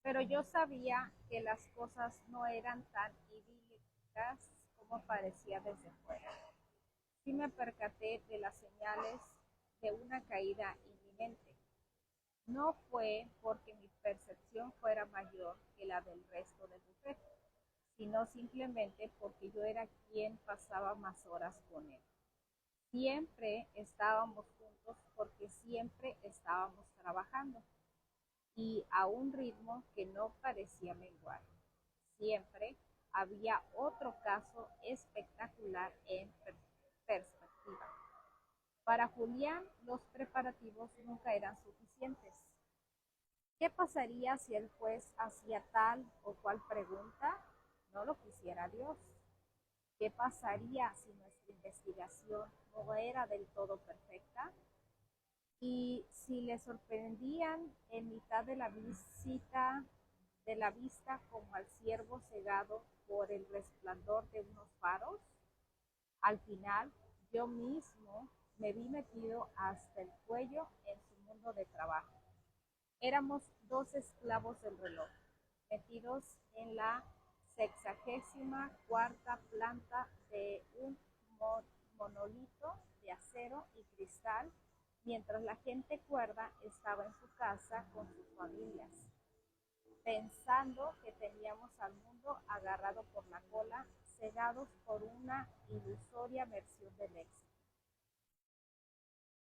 Pero yo sabía que las cosas no eran tan idílicas como parecía desde fuera. Sí me percaté de las señales de una caída inminente. No fue porque mi percepción fuera mayor que la del resto del bufete, sino simplemente porque yo era quien pasaba más horas con él. Siempre estábamos juntos porque siempre estábamos trabajando y a un ritmo que no parecía menguar. Siempre había otro caso espectacular en perspectiva. Para Julián, los preparativos nunca eran suficientes. ¿Qué pasaría si el juez hacía tal o cual pregunta? No lo quisiera Dios. ¿Qué pasaría si nuestra investigación no era del todo perfecta? Y si le sorprendían en mitad de la vista como al ciervo cegado por el resplandor de unos faros, al final yo mismo me vi metido hasta el cuello en su mundo de trabajo. Éramos dos esclavos del reloj, metidos en la 64ª planta de un monolito de acero y cristal, mientras la gente cuerda estaba en su casa con sus familias, pensando que teníamos al mundo agarrado por la cola, cegados por una ilusoria versión del éxito.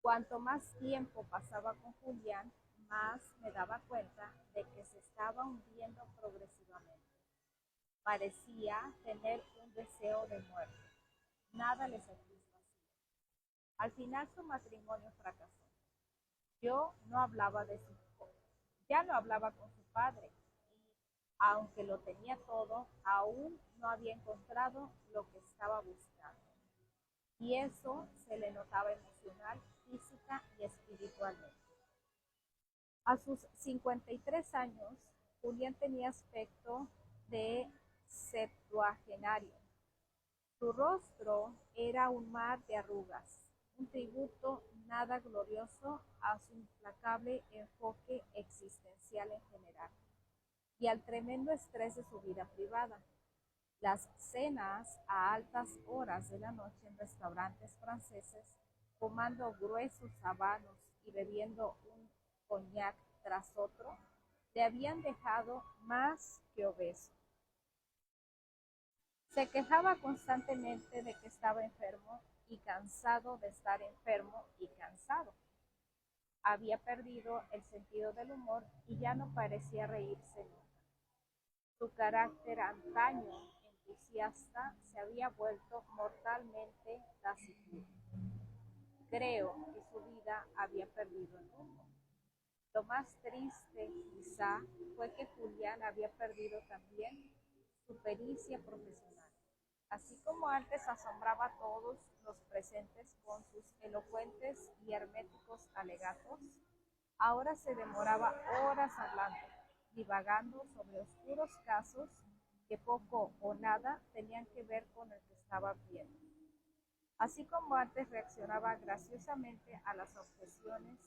Cuanto más tiempo pasaba con Julián, más me daba cuenta de que se estaba hundiendo progresivamente. Parecía tener un deseo de muerte. Nada le satisfacía. Al final su matrimonio fracasó. Yo no hablaba de su Ya no hablaba con su padre y, aunque lo tenía todo, aún no había encontrado lo que estaba buscando. Y eso se le notaba emocional, física y espiritualmente. A sus 53 años, Julián tenía aspecto de septuagenario. Su rostro era un mar de arrugas, un tributo nada glorioso a su implacable enfoque existencial en general y al tremendo estrés de su vida privada. Las cenas a altas horas de la noche en restaurantes franceses, fumando gruesos habanos y bebiendo un coñac tras otro, le habían dejado más que obeso. Se quejaba constantemente de que estaba enfermo y cansado de estar enfermo y cansado. Había perdido el sentido del humor y ya no parecía reírse nunca. Su carácter antaño entusiasta se había vuelto mortalmente taciturno. Creo que su vida había perdido el rumbo. Lo más triste, quizá, fue que Julián había perdido también su pericia profesional. Así como antes asombraba a todos los presentes con sus elocuentes y herméticos alegatos, ahora se demoraba horas hablando, divagando sobre oscuros casos que poco o nada tenían que ver con el que estaba viendo. Así como antes reaccionaba graciosamente a las objeciones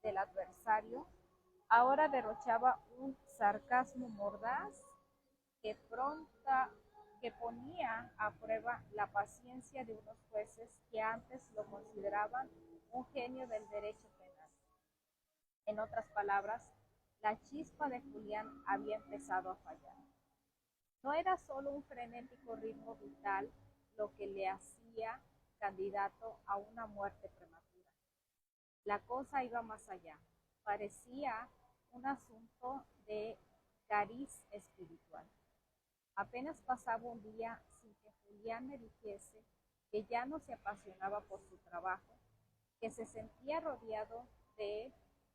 del adversario, ahora derrochaba un sarcasmo mordaz que, que ponía a prueba la paciencia de unos jueces que antes lo consideraban un genio del derecho penal. En otras palabras, la chispa de Julián había empezado a fallar. No era solo un frenético ritmo vital lo que le hacía candidato a una muerte prematura. La cosa iba más allá. Parecía un asunto de cariz espiritual. Apenas pasaba un día sin que Julián me dijese que ya no se apasionaba por su trabajo, que se sentía rodeado de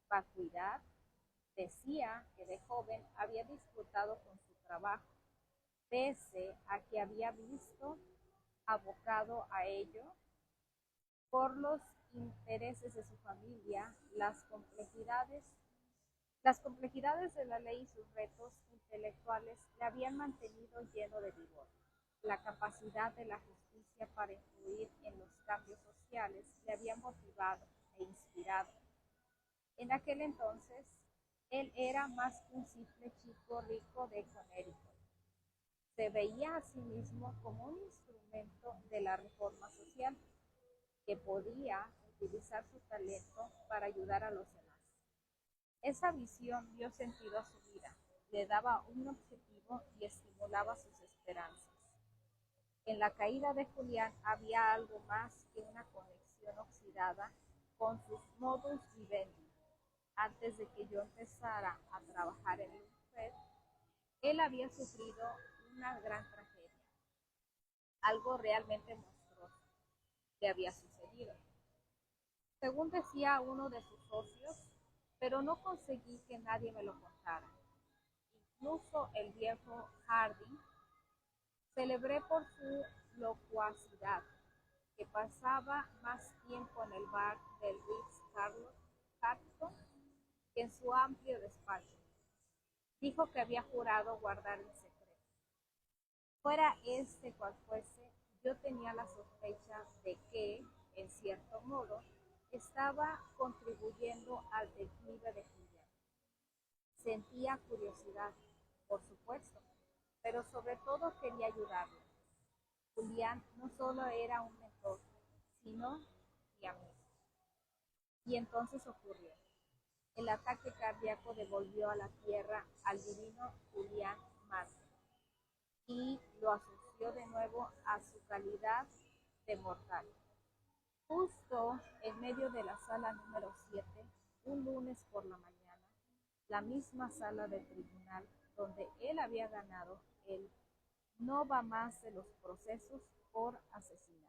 vacuidad. Decía que de joven había disfrutado con su trabajo, pese a que había visto abocado a ello por los intereses de su familia, las complejidades de la ley y sus retos intelectuales le habían mantenido lleno de vigor. La capacidad de la justicia para influir en los cambios sociales le había motivado e inspirado. En aquel entonces, Él era más que un simple chico rico de Connecticut. Se veía a sí mismo como un instrumento de la reforma social que podía utilizar su talento para ayudar a los demás. Esa visión dio sentido a su vida, le daba un objetivo y estimulaba sus esperanzas. En la caída de Julián había algo más que una conexión oxidada con sus modus vivendi. Antes de que yo empezara a trabajar en Lundfed, él había sufrido una gran tragedia, algo realmente monstruoso le había sucedido. Según decía uno de sus socios, pero no conseguí que nadie me lo contara. Incluso el viejo Harding, celebré por su locuacidad, que pasaba más tiempo en el bar del Ritz-Carlton que en su amplio despacho. Dijo que había jurado guardar el secreto. Fuera este cual fuese, yo tenía la sospecha de que, en cierto modo, estaba contribuyendo al declive de Julián. Sentía curiosidad, por supuesto, pero sobre todo quería ayudarlo. Julián no solo era un mentor, sino mi amigo. Y entonces ocurrió. El ataque cardíaco devolvió a la tierra al divino Julián Marte y lo asoció de nuevo a su calidad de mortal. Justo en medio de la sala número 7, un lunes por la mañana, la misma sala del tribunal donde él había ganado el no va más de los procesos por asesinato.